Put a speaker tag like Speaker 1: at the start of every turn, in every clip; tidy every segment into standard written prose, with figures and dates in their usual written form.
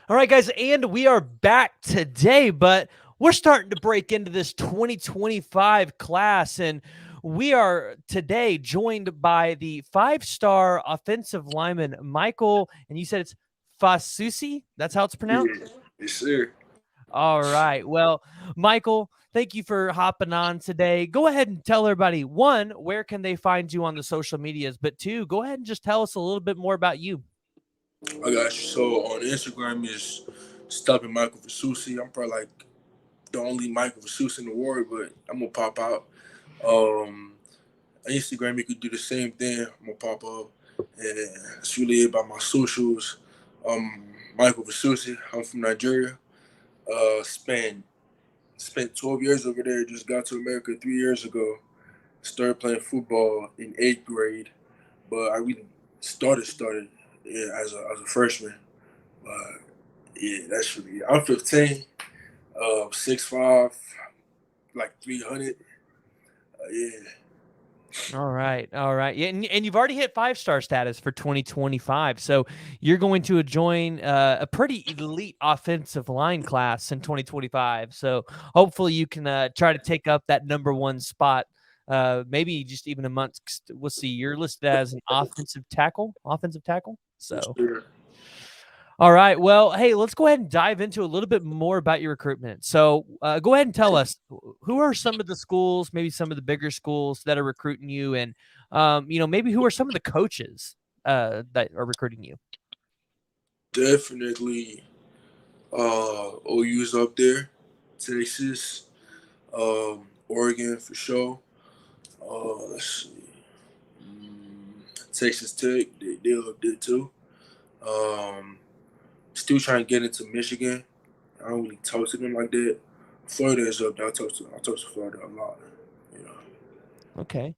Speaker 1: All right, guys, and we are back today, but we're starting to break into this 2025 class, and we are today joined by the five-star offensive lineman, Michael, and you said it's Fasusi? That's how it's pronounced?
Speaker 2: Yeah, yes, sir.
Speaker 1: All right. Well, Michael, thank you for hopping on today. Go ahead and tell everybody, one, where can they find you on the social medias? But two, go ahead and just tell us a little bit more about you.
Speaker 2: I got you. So on Instagram is stopping Michael Fasusi. I'm probably like the only Michael Fasusi in the world, but I'm gonna pop out. Um, on Instagram you could do the same thing. I'm gonna pop up, and it's really about my socials. Michael Fasusi. I'm from Nigeria. Spent 12 years over there. Just got to America 3 years ago. Started playing football in eighth grade, but I really started yeah, as a freshman. Uh, yeah, that's really. I'm 15, 6'5", like 300. Yeah,
Speaker 1: All right. All right. Yeah, and you've already hit five-star status for 2025. So you're going to join a pretty elite offensive line class in 2025. So hopefully you can try to take up that number one spot. Maybe just even amongst, we'll see, you're listed as an offensive tackle. Offensive tackle.
Speaker 2: for
Speaker 1: So
Speaker 2: sure.
Speaker 1: all right. Well, hey, let's go ahead and dive into a little bit more about your recruitment. So, go ahead and tell us who are some of the schools, maybe some of the bigger schools that are recruiting you, and maybe who are some of the coaches that are recruiting you.
Speaker 2: Definitely, OU's up there. Texas, Oregon for sure. Let's see. Texas Tech, they're up there too. Um, Still trying to get into Michigan. I don't really talk to them like that. Florida is up there. I talk to Florida a lot. You know.
Speaker 1: Okay.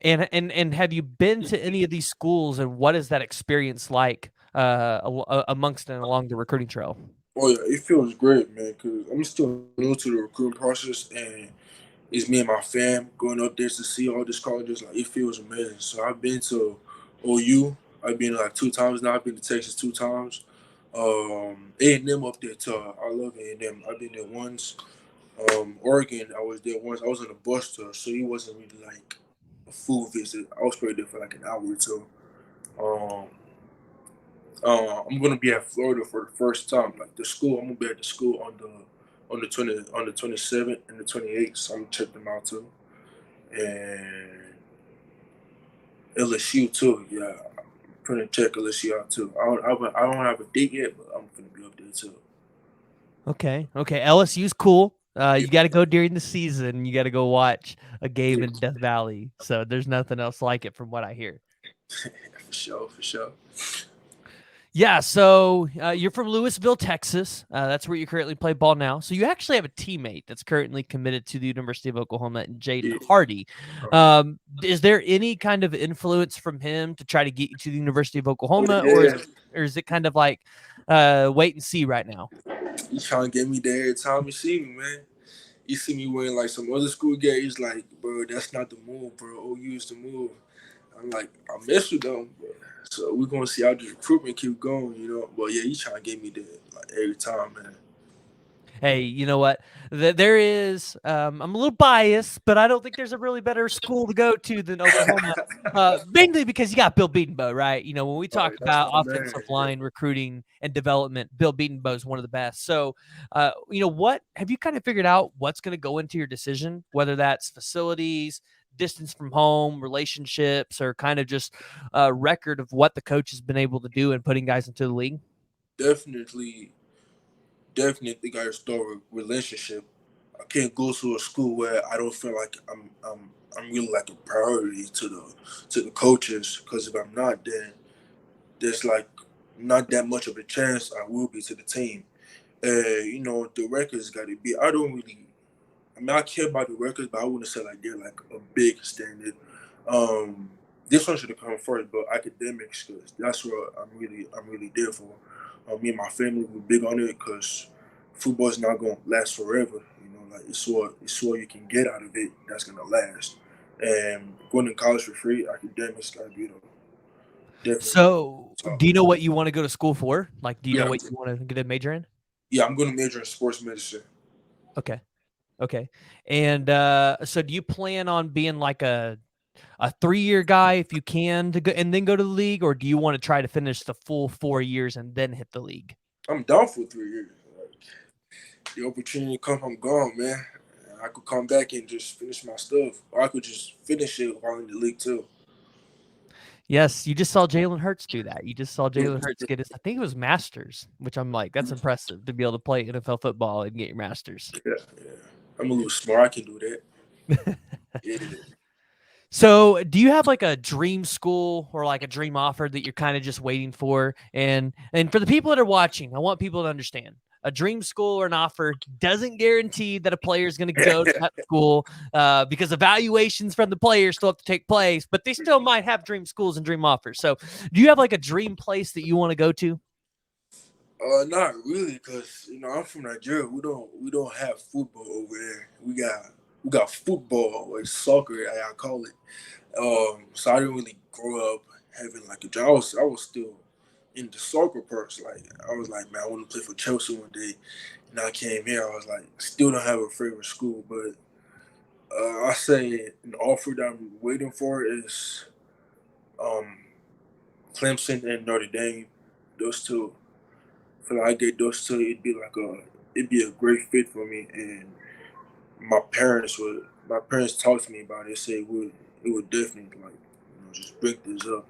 Speaker 1: And have you been to any of these schools, and what is that experience like amongst and along the recruiting trail?
Speaker 2: Oh yeah, it feels great, man. Cause I'm still new to the recruiting process, and it's me and my fam going up there to see all these colleges. Like it feels amazing. So I've been to OU. I've been like 2 times now. I've been to Texas 2 times. A&M up there too. I love A&M. I've been there once. Oregon, I was there once. I was on a bus tour, so it wasn't really like a full visit. I was probably there for like an hour or two. Um, I'm gonna be at Florida for the first time. Like the school, I'm gonna be at the school on the 27th and the 28th. So I'm gonna check them out too. And LSU too. Yeah, I'm gonna check LSU out too. I don't have a date yet, but I'm gonna be up there too.
Speaker 1: Okay. Okay. LSU's cool.
Speaker 2: Yeah,
Speaker 1: You got to go during the season. You got to go watch a game in Death Valley. So there's nothing else like it, from what I hear.
Speaker 2: for sure, for sure.
Speaker 1: Yeah, so you're from Lewisville, Texas. That's where you currently play ball now. So you actually have a teammate that's currently committed to the University of Oklahoma, Jaden
Speaker 2: Yeah.
Speaker 1: Hardy. Is there any kind of influence from him to try to get you to the University of
Speaker 2: Oh
Speaker 1: Oklahoma,
Speaker 2: yeah.
Speaker 1: or is it kind of like wait and see right now?
Speaker 2: You trying to get me there every time you see me, man. You see me wearing like some other school gear, he's like, bro, that's not the move, bro. OU is the move. I'm like, I mess with them, bro. So we're gonna see how this recruitment keep going, you know. But yeah, you trying to get me there like every time, man.
Speaker 1: Hey, you know what? There is. I'm a little biased, but I don't think there's a really better school to go to than Oklahoma. Mainly because you got Bill Beatonbow, right? You know, when we
Speaker 2: All
Speaker 1: talk
Speaker 2: right, that's
Speaker 1: about
Speaker 2: my man.
Speaker 1: offensive line recruiting and development, Bill Beatonbow is one of the best. So, what have you kind of figured out what's going to go into your decision, whether that's facilities, distance from home, relationships, or kind of just a record of what the coach has been able to do in putting guys into the league?
Speaker 2: Definitely, definitely got to start with relationship. I can't go to a school where I don't feel like I'm really like a priority to the coaches. Because if I'm not, then there's like not that much of a chance I will be to the team. You know, the records got to be. I don't really. I mean, I care about the records, but I wouldn't say like they're like a big standard. Um, this one should have come first, but academics, cause that's what I'm really there for. Me and my family were big on it, cause football is not gonna last forever. You know, like it's what you can get out of it that's gonna last. And going to college for free, academics gotta be though. definitely
Speaker 1: So,
Speaker 2: top.
Speaker 1: do you know what you want to go to school for? Like, do you know
Speaker 2: Yeah,
Speaker 1: what you want to get a major in?
Speaker 2: yeah, I'm going to major in sports medicine.
Speaker 1: Okay. Okay. And so do you plan on being like a 3-year guy if you can to go and then go to the league, or do you want to try to finish the full 4 years and then hit the league?
Speaker 2: I'm down for 3 years. Like, the opportunity come, I'm gone, man. I could come back and just finish my stuff, or I could just finish it while in the league too.
Speaker 1: Yes, you just saw Jalen Hurts do that. You just saw
Speaker 2: Yeah,
Speaker 1: Jalen Hurts get his, I think it was masters, which I'm like, that's impressive to be able to play NFL football and get your masters.
Speaker 2: yeah. I'm a little smart. I can do that. Yeah.
Speaker 1: So, do you have like a dream school or like a dream offer that you're kind of just waiting for? And for the people that are watching, I want people to understand a dream school or an offer doesn't guarantee that a player is going to go to that school because evaluations from the players still have to take place, but they still might have dream schools and dream offers. So, do you have like a dream place that you want to go to?
Speaker 2: Not really, cause I'm from Nigeria. We don't have football over there. We got football or soccer, I call it. So I didn't really grow up having like a job. I was still in the soccer parts. Like I was like, man, I want to play for Chelsea one day. And I came here. I was like, still don't have a favorite school, but I say an offer that I'm waiting for is um, Clemson and Notre Dame. Those two. I feel like I get those two. It'd be a great fit for me. And my parents talked to me about it. They said it would definitely like just break this up.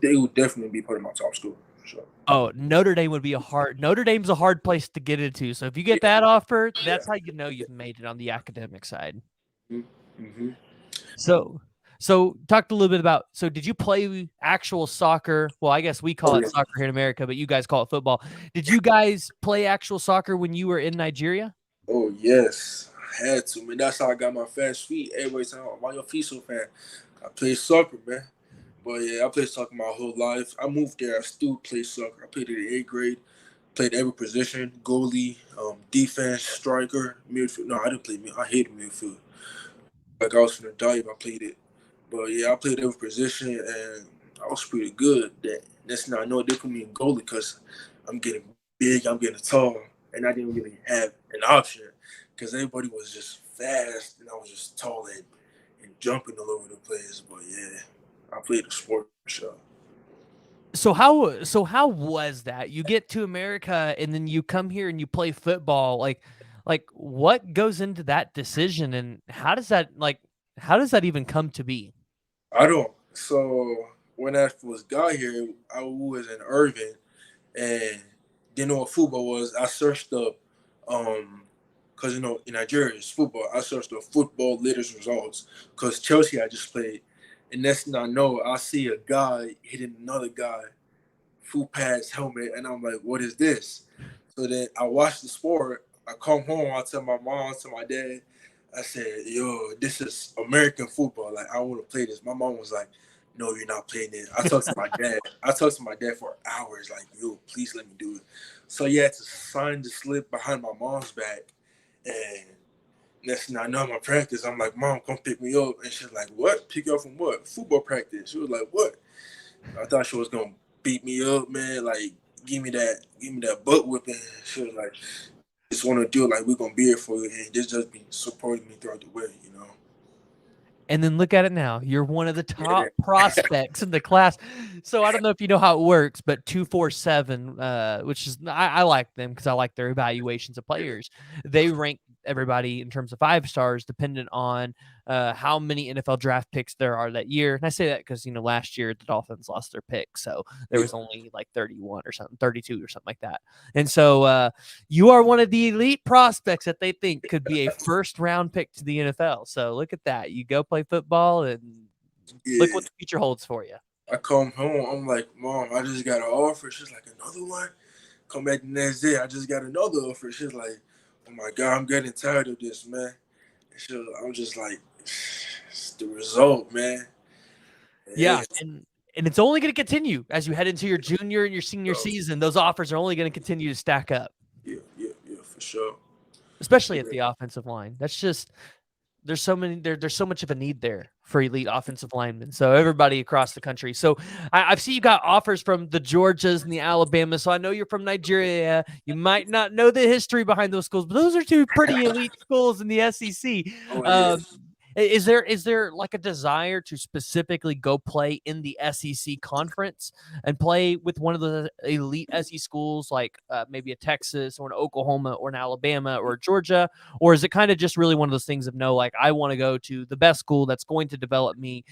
Speaker 2: They would definitely be part of my top school for sure.
Speaker 1: Oh, Notre Dame's a hard place to get into. So if you get that offer,
Speaker 2: Yeah.
Speaker 1: that's how you know you've made it on the academic side.
Speaker 2: Mm-hmm.
Speaker 1: So so talked a little bit about, so did you play actual soccer? Well, I guess we call
Speaker 2: Oh
Speaker 1: it
Speaker 2: yeah.
Speaker 1: soccer here in America, but you guys call it football. Did you guys play actual soccer when you were in Nigeria?
Speaker 2: Oh yes. I had to, man. That's how I got my fast feet. Everybody saying, "Oh, why your feet so fast?" I played soccer, man. But yeah, I played soccer my whole life. I moved there. I still play soccer. I played in the eighth grade. Played every position: goalie, defense, striker, midfield. No, I didn't play mid. I hated midfield. Like I was finna die if I played it. But yeah, I played every position and I was pretty good. That's not no different me in goalie because I'm getting big, I'm getting tall, and I didn't really have an option because everybody was just fast and I was just tall and jumping all over the place. But yeah, I played the sport for sure.
Speaker 1: So how was that? You get to America and then you come here and you play football. Like what goes into that decision, and how does that even come to be?
Speaker 2: I don't. So when I first got here, I was in Irving and didn't know what football was. I searched up, because in Nigeria it's football. I searched up football latest results because Chelsea I just played, and next thing I know, I see a guy hitting another guy, full pads helmet, and I'm like, what is this? So then I watch the sport. I come home. I tell my mom, tell my dad. I said, "Yo, this is American football. Like, I want to play this." My mom was like, "No, you're not playing it." I talked to my dad. I talked to my dad for hours. Like, "Yo, please let me do it." So he had to sign the slip behind my mom's back. And next thing I know, my practice, I'm like, "Mom, come pick me up." And she's like, "What? Pick you up from what? Football practice?" She was like, "What?" I thought she was gonna beat me up, man. Like, give me that butt whipping. She was like, "Just want to do it. Like, we're gonna be here for you, and just be supporting me throughout the way."
Speaker 1: And then look at it now. You're one of the
Speaker 2: Yeah.
Speaker 1: top prospects in the class. So I don't know if you know how it works, but 247, which is I like them because I like their evaluations of players. They rank everybody in terms of 5 stars, dependent on how many NFL draft picks there are that year. And I say that because last year the Dolphins lost their pick, so there
Speaker 2: Yeah.
Speaker 1: was only like 31 or something, 32 or something like that. And so you are one of the elite prospects that they think could be a first round pick to the NFL. So look at that. You go play football and look
Speaker 2: Yeah.
Speaker 1: what the future holds for you.
Speaker 2: I come home. I'm like, "Mom, I just got an offer." She's like, "Another one?" Come back the next day. I just got another offer. She's like, "Oh my God, I'm getting tired of this, man." I'm just like, it's the result, man.
Speaker 1: Yeah,
Speaker 2: Yeah.
Speaker 1: and it's only going to continue as you head into your junior and your senior
Speaker 2: So,
Speaker 1: season. Those offers are only going to continue to stack up,
Speaker 2: yeah, for sure.
Speaker 1: especially at
Speaker 2: Yeah.
Speaker 1: the offensive line. That's just there's so much of a need there for elite offensive linemen. So everybody across the country. So I've seen you got offers from the Georgias and the Alabama. So I know you're from Nigeria. You might not know the history behind those schools, but those are two pretty elite schools in the SEC.
Speaker 2: Oh yeah.
Speaker 1: Um, is there like a desire to specifically go play in the SEC conference and play with one of the elite SEC schools, like maybe a Texas or an Oklahoma or an Alabama or Georgia? Or is it kind of just really one of those things of no, like I want to go to the best school that's going to develop me,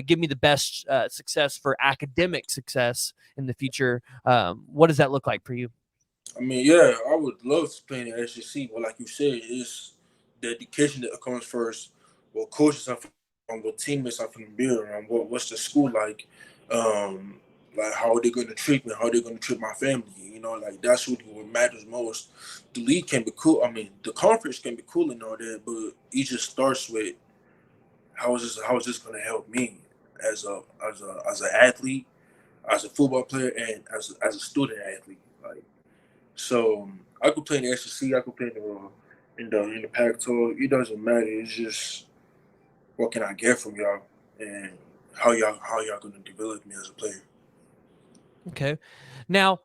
Speaker 1: give me the best success for academic success in the future? What does that look like for you?
Speaker 2: I mean, yeah, I would love to play in the SEC, but like you said, it's the education that comes first. What coaches I'm from, what teammates I'm from be around, what's the school um, like how are they going to treat me, how are they going to treat my family. You know, like that's what matters most. The league can be cool. I mean, the conference can be cool and all that, but it just starts with how is this going to help me as an athlete, as a football player, and as a student athlete, like. So I could play in the SEC, I could play in the Pac-12. It doesn't matter. It's just what can I get from y'all and how y'all gonna develop me as a player.
Speaker 1: Okay. Now,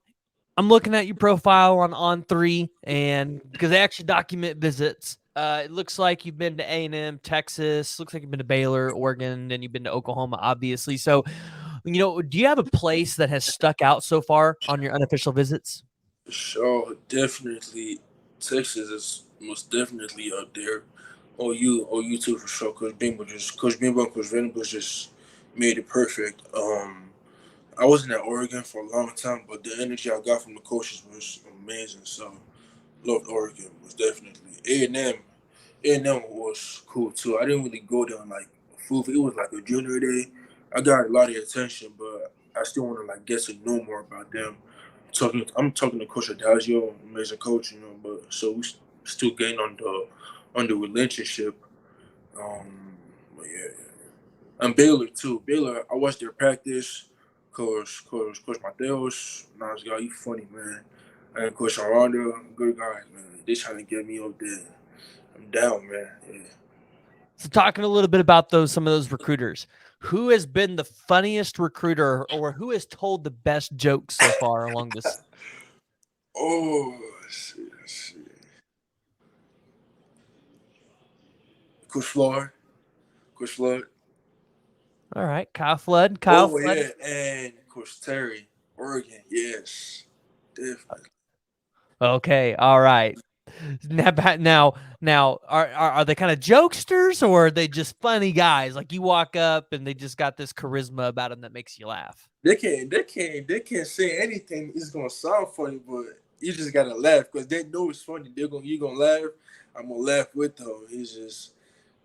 Speaker 1: I'm looking at your profile on three, and because they actually document visits. It looks like you've been to A&M, Texas. Looks like you've been to Baylor, Oregon, and you've been to Oklahoma, obviously. So, do you have a place that has stuck out so far on your unofficial visits?
Speaker 2: So definitely, Texas is most definitely up there. OU too for sure. Coach Bimbo and Coach Venables just made it perfect. I wasn't at Oregon for a long time, but the energy I got from the coaches was amazing. So loved Oregon was definitely A&M. A&M was cool too. I didn't really go there on like food. It was like a junior day. I got a lot of attention, but I still want to like get to know more about them. I'm talking to Coach Adagio, amazing coach, But so we still getting on the relationship. But yeah. And Baylor too. Baylor, I watched their practice. Coach Mateos, nice guy. You funny man. And Coach Aranda, good guys, man. They trying to get me up there. I'm down, man. Yeah.
Speaker 1: So talking a little bit about some of those recruiters, who has been the funniest recruiter or who has told the best jokes so far along this?
Speaker 2: Oh, shit. Coach Floyd. Coach Floyd.
Speaker 1: All right, Kyle Flood. Kyle
Speaker 2: Oh
Speaker 1: Flood.
Speaker 2: yeah, and Coach Terry, Oregon. Yes, definitely.
Speaker 1: Okay, all right. Now, are they kind of jokesters or are they just funny guys? Like you walk up and they just got this charisma about them that makes you laugh.
Speaker 2: They can't say anything. It's gonna sound funny, but you just gotta laugh because they know it's funny. You gonna laugh. I'm gonna laugh with them. It's just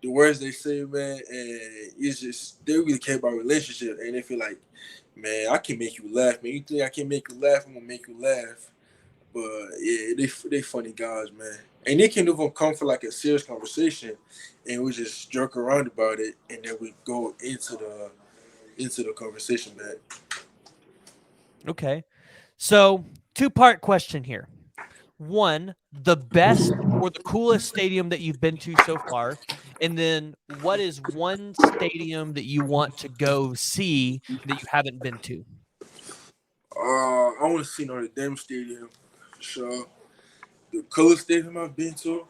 Speaker 2: the words they say, man, and it's just they really care about relationship, and they feel like, man, I can make you laugh, man. You think I can make you laugh? I'm gonna make you laugh. But yeah, they funny guys, man. And they can even come for like a serious conversation, and we just joke around about it, and then we go into the conversation, man.
Speaker 1: Okay. So, two-part question here. One, the best or the coolest stadium that you've been to so far, and then what is one stadium that you want to go see that you haven't been to?
Speaker 2: I want to see Notre Dame Stadium, for sure. The coolest stadium I've been to,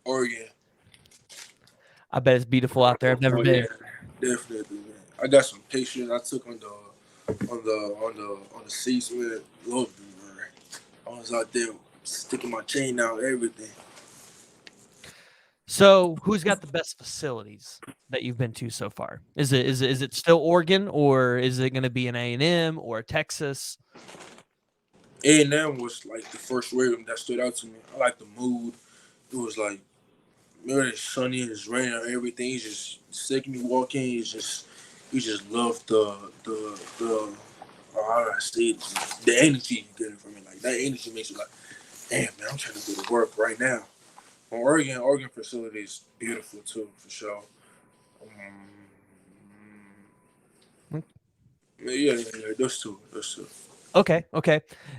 Speaker 2: Oregon.
Speaker 1: I bet it's beautiful out there. I've never
Speaker 2: Oh yeah,
Speaker 1: been.
Speaker 2: definitely, man. I got some pictures I took on the seats, man. Loved it, man. I was out there sticking my chain out, everything.
Speaker 1: So, who's got the best facilities that you've been to so far? Is it still Oregon, or is it going to be an A&M or a Texas?
Speaker 2: A&M was like the first rhythm that stood out to me. I like the mood. It was like maybe it's sunny, it's raining, everything. It's just the second you walk in, you just love the how do I say it? The energy you get from it. Like that energy makes you like, damn man, I'm trying to go to work right now. Oregon facility is beautiful too, for sure. Um, yeah, those two.
Speaker 1: Okay.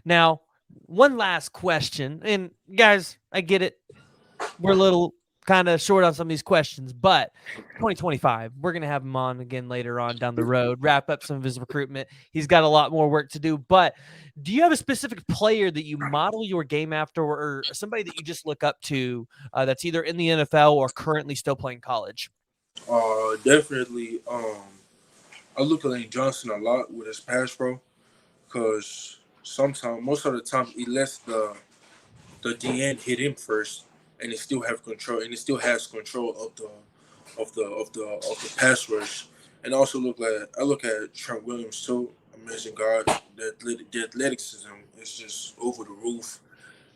Speaker 1: Now, one last question, and guys, I get it. We're little kind of short on some of these questions, but 2025, we're going to have him on again later on down the road, wrap up some of his recruitment. He's got a lot more work to do, but do you have a specific player that you model your game after, or somebody that you just look up to that's either in the NFL or currently still playing college?
Speaker 2: Definitely. I look at Lane Johnson a lot with his pass pro because sometimes, most of the time, he lets the DN hit him first, and he still have control, and he still has control of the pass rush. And also I look at Trent Williams too, amazing guard. The athleticism is just over the roof.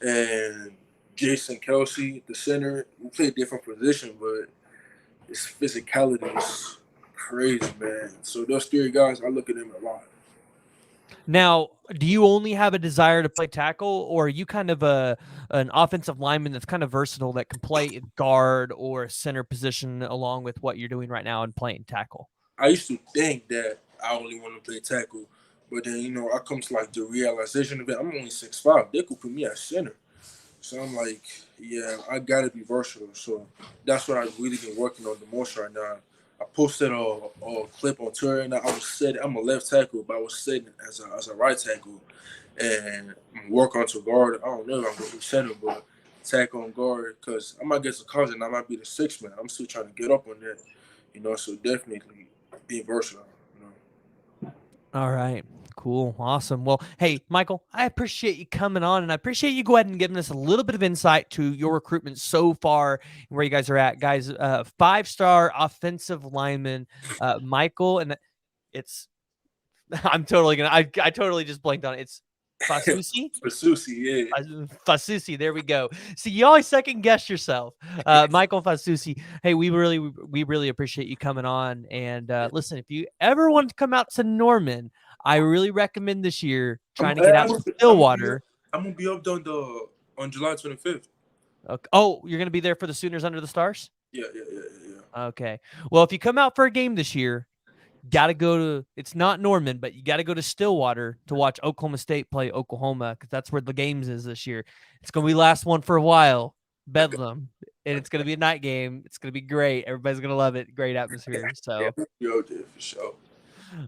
Speaker 2: And Jason Kelsey, the center, we play a different position, but his physicality is crazy, man. So those three guys, I look at them a lot.
Speaker 1: Now, do you only have a desire to play tackle, or are you kind of an offensive lineman that's kind of versatile that can play guard or center position along with what you're doing right now and playing tackle?
Speaker 2: I used to think that I only want to play tackle, but then I come to like the realization of it. I'm only 6'5". They could put me at center. So I'm like, yeah, I gotta be versatile. So that's what I've really been working on the most right now. I posted a clip on Twitter, and I was setting. I'm a left tackle, but I was setting as a right tackle, and I'm working on to guard. I don't know if I'm gonna be center, but tackle and guard because I might get to college and I might be the sixth man. I'm still trying to get up on that, So definitely being versatile.
Speaker 1: All right. Cool. Awesome. Well, hey, Michael, I appreciate you coming on, and I appreciate you go ahead and giving us a little bit of insight to your recruitment so far, where you guys are at. Guys, 5-star offensive lineman, Michael, and it's I'm totally gonna I totally just blanked on it. It's Fasusi?
Speaker 2: Fasusi, yeah.
Speaker 1: Fasusi, there we go. See, you always second guess yourself. Michael Fasusi. Hey, we really appreciate you coming on. And listen, if you ever want to come out to Norman, I really recommend this year trying to get out to Stillwater.
Speaker 2: I'm gonna be up on July 25th.
Speaker 1: Okay. Oh, you're gonna be there for the Sooners Under the Stars?
Speaker 2: Yeah.
Speaker 1: Okay. Well, if you come out for a game this year, got to go to, it's not Norman, but you got to go to Stillwater to watch Oklahoma State play Oklahoma, because that's where the games is this year. It's going to be last one for a while, Bedlam, and it's going to be a night game. It's going to be great. Everybody's going to love it. Great atmosphere. So,
Speaker 2: Yo, dude, for sure.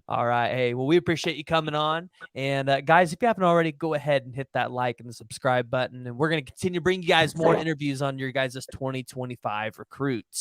Speaker 1: all right. Hey, well, we appreciate you coming on. And guys, if you haven't already, go ahead and hit that like and the subscribe button. And we're going to continue to bring you guys more interviews on your guys' 2025 recruits.